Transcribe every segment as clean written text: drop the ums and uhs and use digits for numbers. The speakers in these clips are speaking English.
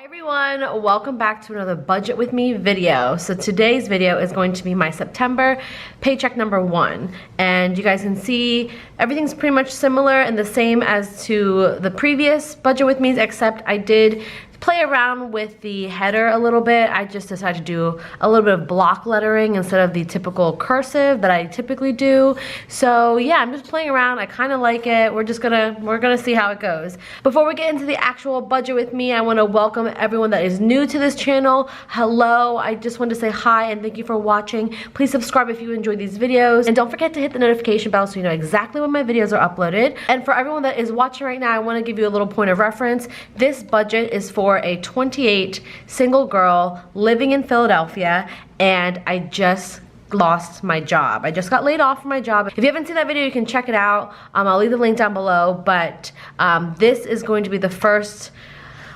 Everyone, welcome back to another budget with me video. So today's video is going to be my September paycheck number 1, and you guys can see everything's pretty much similar and the same as to the previous budget with me's, except I did play around with the header a little bit. I just decided to do a little bit of block lettering instead of the typical cursive that I typically do. So yeah, I'm just playing around. I kind of like it. We're gonna see how it goes. Before we get into the actual budget with me, I want to welcome everyone that is new to this channel. Hello, I just wanted to say hi and thank you for watching. Please subscribe if you enjoy these videos, and don't forget to hit the notification bell so you know exactly when my videos are uploaded. And for everyone that is watching right now, I want to give you a little point of reference. This budget is for a 28 single girl living in Philadelphia, and I just lost my job. I just got laid off from my job. If you haven't seen that video, you can check it out. I'll leave the link down below, but this is going to be the first,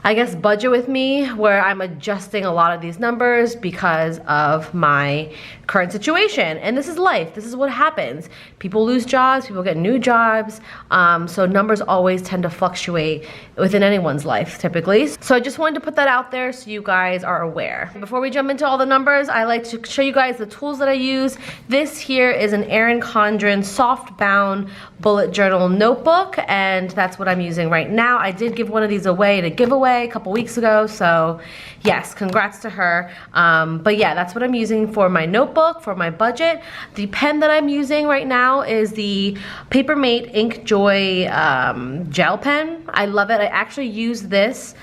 I guess, budget with me where I'm adjusting a lot of these numbers because of my current situation. And this is life. This is what happens. People lose jobs, people get new jobs. So numbers always tend to fluctuate within anyone's life, typically. So I just wanted to put that out there so you guys are aware. Before we jump into all the numbers, I like to show you guys the tools that I use. This here is an Erin Condren soft bound bullet journal notebook, and that's what I'm using right now. I did give one of these away at a giveaway a couple weeks ago, so yes, congrats to her. But yeah, that's what I'm using for my notebook, for my budget. The pen that I'm using right now is the Papermate Ink Joy gel pen. I love it. I actually use this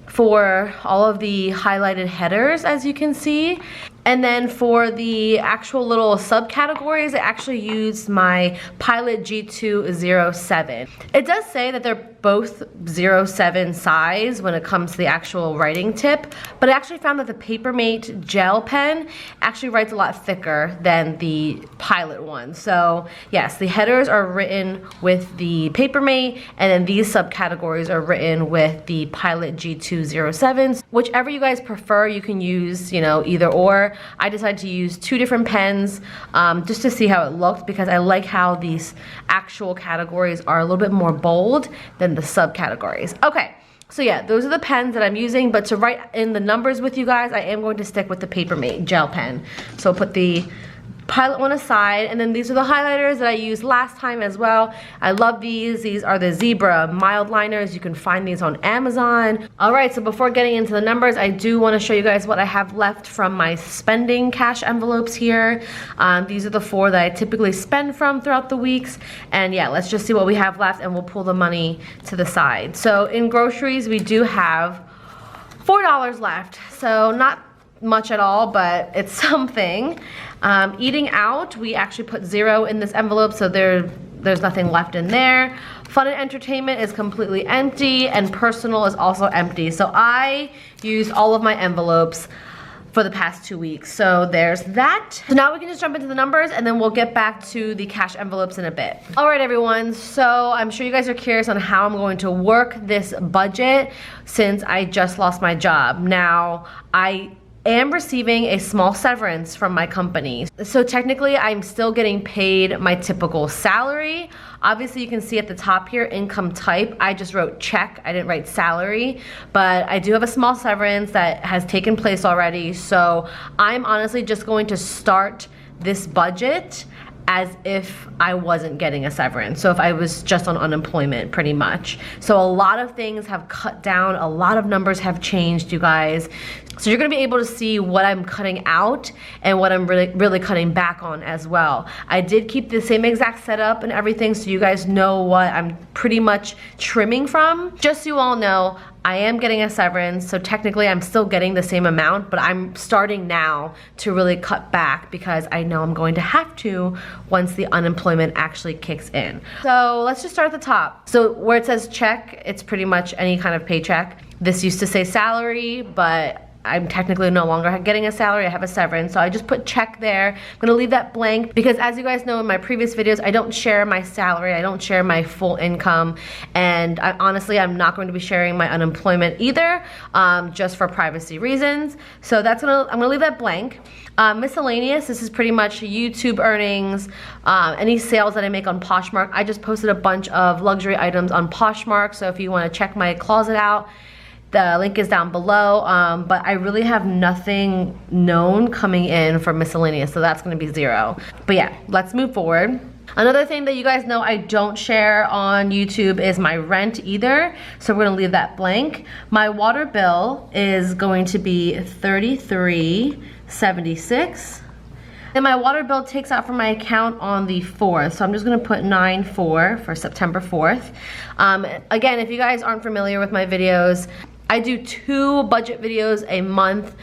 for all of the highlighted headers, as you can see. And then for the actual little subcategories, I actually used my Pilot G207. It does say that they're both 07 size when it comes to the actual writing tip, but I actually found that the Papermate gel pen actually writes a lot thicker than the Pilot one. So yes, the headers are written with the Papermate, and then these subcategories are written with the Pilot G207s. Whichever you guys prefer, you can use, you know, either or. I decided to use 2 different pens just to see how it looked, because I like how these actual categories are a little bit more bold than the subcategories. Okay, so yeah, those are the pens that I'm using, but to write in the numbers with you guys, I am going to stick with the Papermate gel pen. So I'll put the Pilot one aside, and then these are the highlighters that I used last time as well. I love these. These are the Zebra mild liners. You can find these on Amazon. All right, so before getting into the numbers, I do want to show you guys what I have left from my spending cash envelopes here. These are the 4 that I typically spend from throughout the weeks, and yeah, let's just see what we have left and we'll pull the money to the side. So in groceries, we do have $4 left, so not much at all, but it's something. Eating out, we actually put 0 in this envelope, so there's nothing left in there. Fun and entertainment is completely empty, and personal is also empty. So I used all of my envelopes for the past 2 weeks, so there's that. So now we can just jump into the numbers, and then we'll get back to the cash envelopes in a bit. All right, everyone, so I'm sure you guys are curious on how I'm going to work this budget since I just lost my job. Now, I am receiving a small severance from my company. So technically, I'm still getting paid my typical salary. Obviously, you can see at the top here, income type. I just wrote check, I didn't write salary, but I do have a small severance that has taken place already. So I'm honestly just going to start this budget as if I wasn't getting a severance. So if I was just on unemployment, pretty much. So a lot of things have cut down, a lot of numbers have changed, you guys. So you're gonna be able to see what I'm cutting out and what I'm really cutting back on as well. I did keep the same exact setup and everything, so you guys know what I'm pretty much trimming from. Just so you all know, I am getting a severance, so technically I'm still getting the same amount, but I'm starting now to really cut back because I know I'm going to have to once the unemployment actually kicks in. So let's just start at the top. So where it says check, it's pretty much any kind of paycheck. This used to say salary, but I'm technically no longer getting a salary, I have a severance, so I just put check there. I'm gonna leave that blank because, as you guys know in my previous videos, I don't share my salary, I don't share my full income, and honestly, I'm not going to be sharing my unemployment either, just for privacy reasons. So I'm gonna leave that blank. Miscellaneous, this is pretty much YouTube earnings, any sales that I make on Poshmark. I just posted a bunch of luxury items on Poshmark, so if you wanna check my closet out, The link is down below, but I really have nothing known coming in for miscellaneous, so that's gonna be 0. But yeah, let's move forward. Another thing that you guys know I don't share on YouTube is my rent either, so we're gonna leave that blank. My water bill is going to be $33.76. And my water bill takes out from my account on the 4th, so I'm just gonna put 9/4 for September 4th. Again, if you guys aren't familiar with my videos, I do 2 budget videos a month,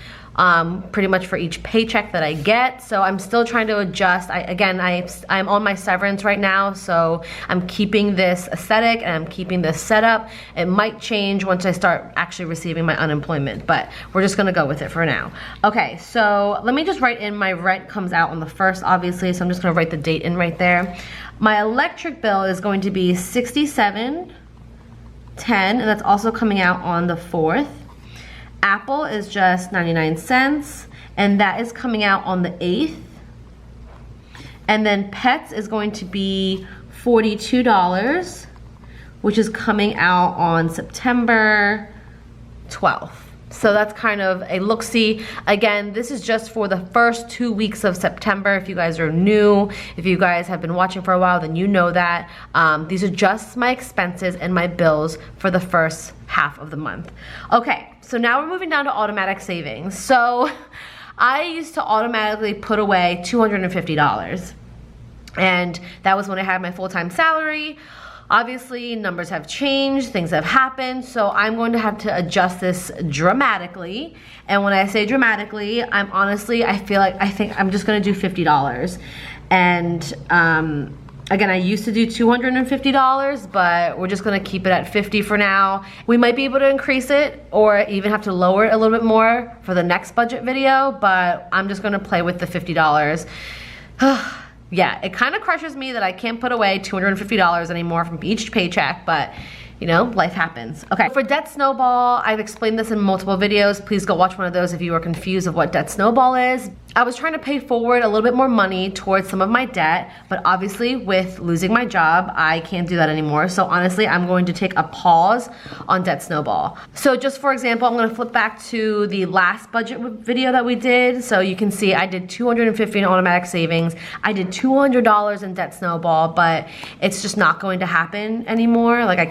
pretty much for each paycheck that I get. So I'm still trying to adjust. I'm on my severance right now, so I'm keeping this aesthetic and I'm keeping this setup. It might change once I start actually receiving my unemployment, but we're just gonna go with it for now. Okay, so let me just write in my rent comes out on the 1st, obviously, so I'm just gonna write the date in right there. My electric bill is going to be $67.10, and that's also coming out on the 4th. Apple is just 99 cents, and that is coming out on the 8th. And then Pets is going to be $42, which is coming out on September 12th. So that's kind of a look-see. Again, this is just for the first 2 weeks of September. If you guys are new, if you guys have been watching for a while, then you know that. These are just my expenses and my bills for the first half of the month. Okay, so now we're moving down to automatic savings. So I used to automatically put away $250. And that was when I had my full-time salary. Obviously, numbers have changed, things have happened, so I'm going to have to adjust this dramatically. And when I say dramatically, I think I'm just gonna do $50. And again, I used to do $250, but we're just gonna keep it at $50 for now. We might be able to increase it or even have to lower it a little bit more for the next budget video, but I'm just gonna play with the $50. Yeah, it kind of crushes me that I can't put away $250 anymore from each paycheck, but you know, life happens. Okay, for debt snowball, I've explained this in multiple videos. Please go watch one of those if you are confused of what debt snowball is. I was trying to pay forward a little bit more money towards some of my debt, but obviously with losing my job, I can't do that anymore. So honestly, I'm going to take a pause on debt snowball. So just for example, I'm gonna flip back to the last budget video that we did. So you can see I did $250 in automatic savings. I did $200 in debt snowball, but it's just not going to happen anymore. Like I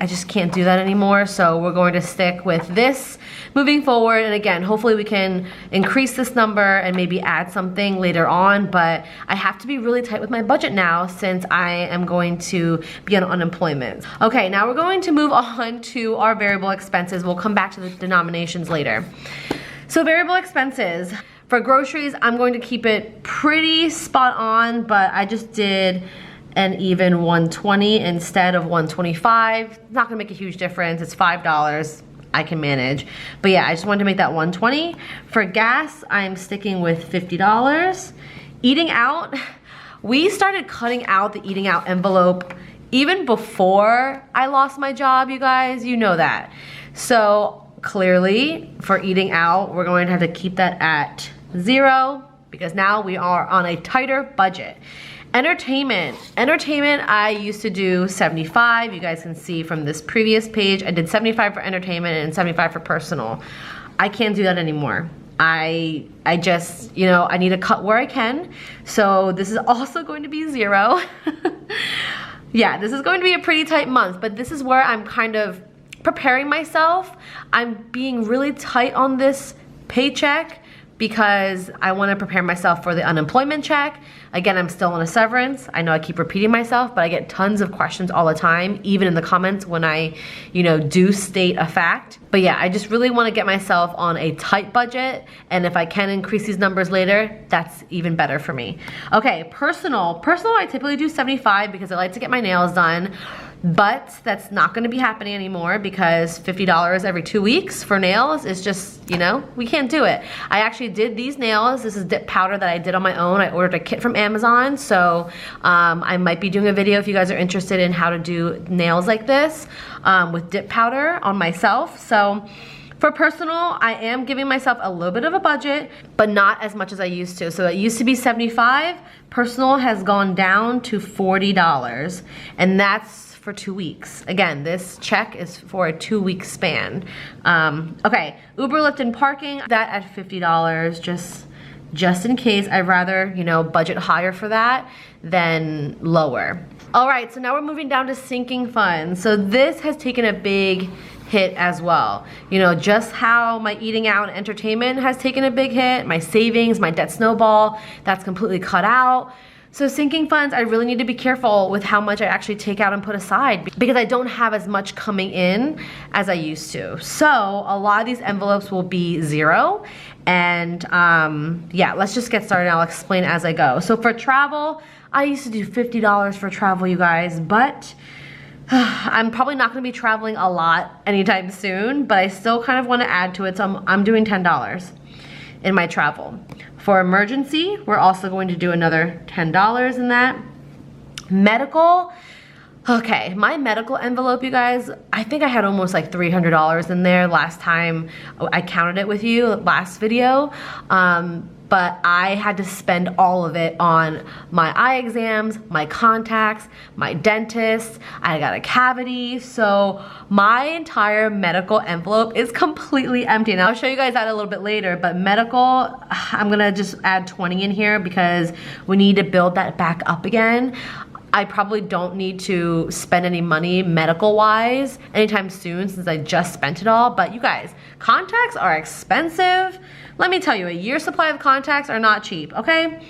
just can't do that anymore. So we're going to stick with this moving forward. And again, hopefully we can increase this number and maybe add something later on, but I have to be really tight with my budget now since I am going to be on unemployment. Okay, now we're going to move on to our variable expenses. We'll come back to the denominations later. So variable expenses. For groceries, I'm going to keep it pretty spot on, but I just did an even 120 instead of 125. It's not gonna make a huge difference. It's $5. I can manage. But yeah, I just wanted to make that 120. For gas, I'm sticking with $50. Eating out, we started cutting out the eating out envelope even before I lost my job, you guys, you know that. So clearly for eating out, we're going to have to keep that at 0 because now we are on a tighter budget. Entertainment, I used to do 75. You guys can see from this previous page, I did 75 for entertainment and 75 for personal. I can't do that anymore. I just, you know, I need to cut where I can. So this is also going to be 0. Yeah, this is going to be a pretty tight month, but this is where I'm kind of preparing myself. I'm being really tight on this paycheck because I want to prepare myself for the unemployment check. Again, I'm still on a severance. I know I keep repeating myself, but I get tons of questions all the time, even in the comments when I, you know, do state a fact. But yeah, I just really want to get myself on a tight budget, and if I can increase these numbers later, that's even better for me. Okay, personal I typically do 75 because I like to get my nails done. But that's not gonna be happening anymore because $50 every 2 weeks for nails is just, you know, we can't do it. I actually did these nails. This is dip powder that I did on my own. I ordered a kit from Amazon, so I might be doing a video if you guys are interested in how to do nails like this with dip powder on myself. So for personal, I am giving myself a little bit of a budget, but not as much as I used to. So it used to be 75. Personal has gone down to $40, and that's for 2 weeks. Again, this check is for a 2-week span. Okay, Uber, Lyft, and parking, that at $50, just in case. I'd rather, you know, budget higher for that than lower. All right, so now we're moving down to sinking funds. So this has taken a big hit as well. You know, just how my eating out and entertainment has taken a big hit, my savings, my debt snowball, that's completely cut out. So sinking funds, I really need to be careful with how much I actually take out and put aside because I don't have as much coming in as I used to. So a lot of these envelopes will be zero. And yeah, let's just get started. I'll explain as I go. So for travel, I used to do $50 for travel, you guys, but I'm probably not gonna be traveling a lot anytime soon, but I still kind of wanna add to it, so I'm doing $10 in my travel. For emergency, we're also going to do another $10 in that. Medical, okay, my medical envelope, you guys, I think I had almost like $300 in there last time I counted it with you, last video. But I had to spend all of it on my eye exams, my contacts, my dentist, I got a cavity, so my entire medical envelope is completely empty. And I'll show you guys that a little bit later, but medical, I'm gonna just add 20 in here because we need to build that back up again. I probably don't need to spend any money medical-wise anytime soon since I just spent it all, but you guys, contacts are expensive. Let me tell you, a year's supply of contacts are not cheap, okay?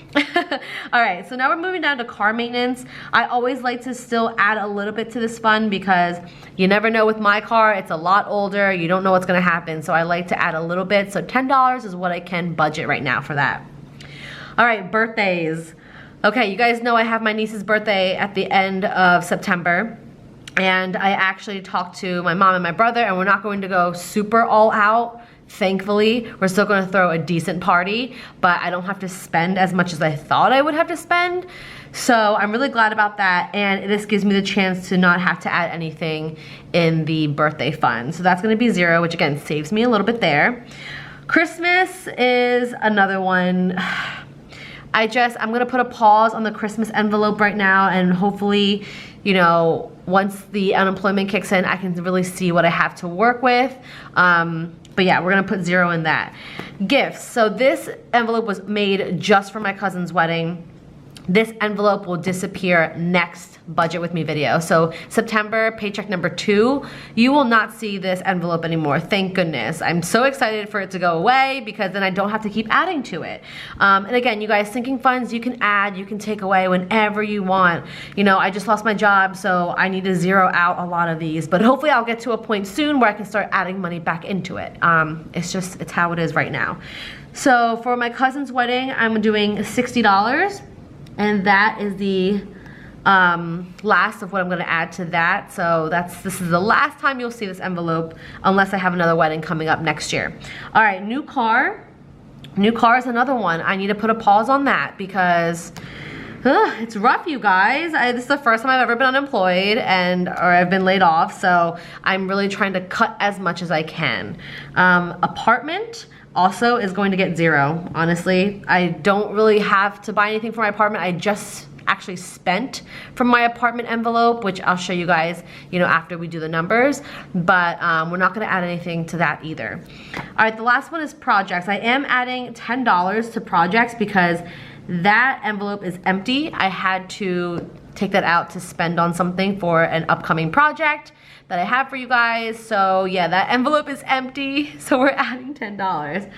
All right, so now we're moving down to car maintenance. I always like to still add a little bit to this fund because you never know with my car, it's a lot older, you don't know what's gonna happen, so I like to add a little bit. So $10 is what I can budget right now for that. All right, birthdays. Okay, you guys know I have my niece's birthday at the end of September. And I actually talked to my mom and my brother, and we're not going to go super all out. Thankfully, we're still gonna throw a decent party, but I don't have to spend as much as I thought I would have to spend. So I'm really glad about that, and this gives me the chance to not have to add anything in the birthday fund. So that's gonna be zero, which again, saves me a little bit there. Christmas is another one. I'm gonna put a pause on the Christmas envelope right now, and hopefully, you know, once the unemployment kicks in, I can really see what I have to work with. But yeah, we're gonna put zero in that. Gifts, so this envelope was made just for my cousin's wedding. This envelope will disappear next budget with me video. So September, paycheck number 2, you will not see this envelope anymore, thank goodness. I'm so excited for it to go away because then I don't have to keep adding to it. And again, you guys, sinking funds, you can add, you can take away whenever you want. You know, I just lost my job, so I need to zero out a lot of these, but hopefully I'll get to a point soon where I can start adding money back into it. It's how it is right now. So for my cousin's wedding, I'm doing $60. And that is the last of what I'm gonna add to that. So this is the last time you'll see this envelope unless I have another wedding coming up next year. All right, new car. New car is another one. I need to put a pause on that because it's rough, you guys. This is the first time I've ever been unemployed or I've been laid off, so I'm really trying to cut as much as I can. Apartment also is going to get zero, honestly. I don't really have to buy anything for my apartment. I just actually spent from my apartment envelope, which I'll show you guys, you know, after we do the numbers, but we're not gonna add anything to that either. All right, the last one is projects. I am adding $10 to projects because that envelope is empty. I had to take that out to spend on something for an upcoming project that I have for you guys. So yeah, that envelope is empty, so we're adding $10.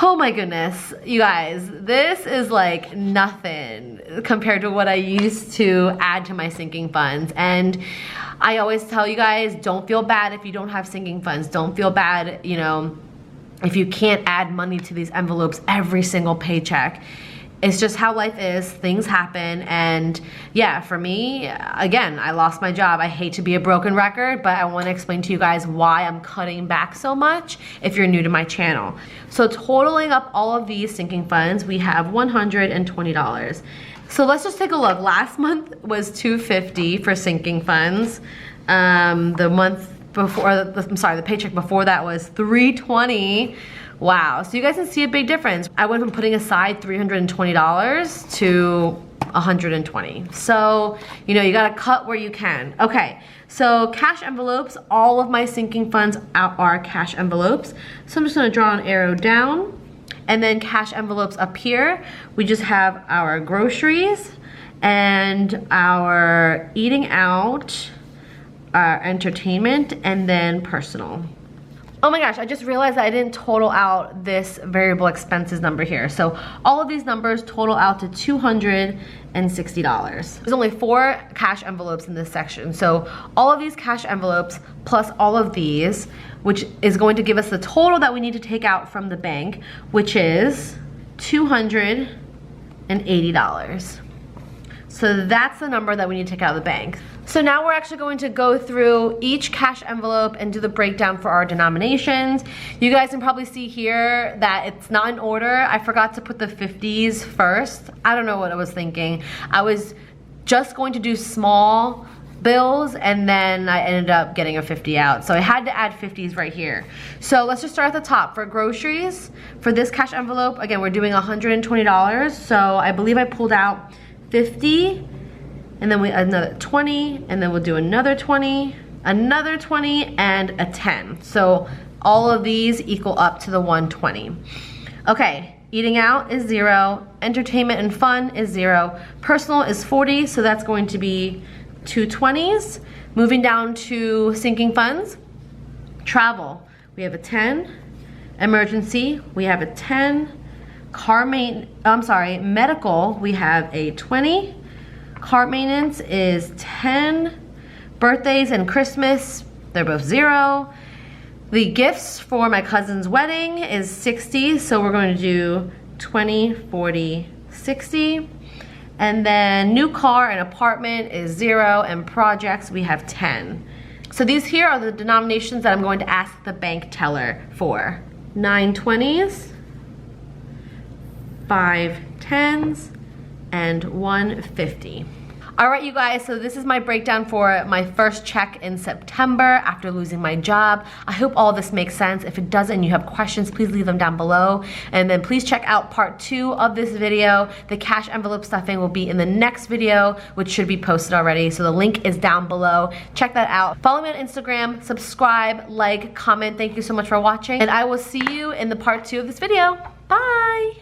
Oh my goodness, you guys, this is like nothing compared to what I used to add to my sinking funds. And I always tell you guys, don't feel bad if you don't have sinking funds. Don't feel bad, you know, if you can't add money to these envelopes every single paycheck. It's just how life is, things happen, and yeah, for me, again, I lost my job. I hate to be a broken record, but I wanna explain to you guys why I'm cutting back so much if you're new to my channel. So totaling up all of these sinking funds, we have $120. So let's just take a look. Last month was $250 for sinking funds. The month before, the paycheck before that was $320. Wow, so you guys can see a big difference. I went from putting aside $320 to 120. So, you know, you gotta cut where you can. Okay, so cash envelopes, all of my sinking funds are cash envelopes. So I'm just gonna draw an arrow down, and then cash envelopes up here, we just have our groceries and our eating out, our entertainment, and then personal. Oh my gosh, I just realized that I didn't total out this variable expenses number here. So all of these numbers total out to $260. There's only 4 cash envelopes in this section. So all of these cash envelopes plus all of these, which is going to give us the total that we need to take out from the bank, which is $280. So that's the number that we need to take out of the bank. So now we're actually going to go through each cash envelope and do the breakdown for our denominations. You guys can probably see here that it's not in order. I forgot to put the 50s first. I don't know what I was thinking. I was just going to do small bills, and then I ended up getting a 50 out. So I had to add 50s right here. So let's just start at the top. For groceries, for this cash envelope, again, we're doing $120. So I believe I pulled out 50, and then another 20, and then we'll do another 20, another 20, and a 10. So all of these equal up to the 120. Okay, eating out is 0, entertainment and fun is 0, personal is 40, so that's going to be 220s. Moving down to sinking funds, travel, we have a 10, emergency, we have a 10, medical, we have a 20, car maintenance is 10, birthdays and Christmas, they're both 0. The gifts for my cousin's wedding is 60, so we're going to do 20, 40, 60. And then new car and apartment is 0, and projects we have 10. So these here are the denominations that I'm going to ask the bank teller for. 9 20s, 5 10s, and 1 50. All right, you guys, so this is my breakdown for my first check in September after losing my job. I hope all this makes sense. If it doesn't and you have questions, please leave them down below. And then please check out part 2 of this video. The cash envelope stuffing will be in the next video, which should be posted already. So the link is down below. Check that out. Follow me on Instagram, subscribe, like, comment. Thank you so much for watching. And I will see you in the part 2 of this video. Bye.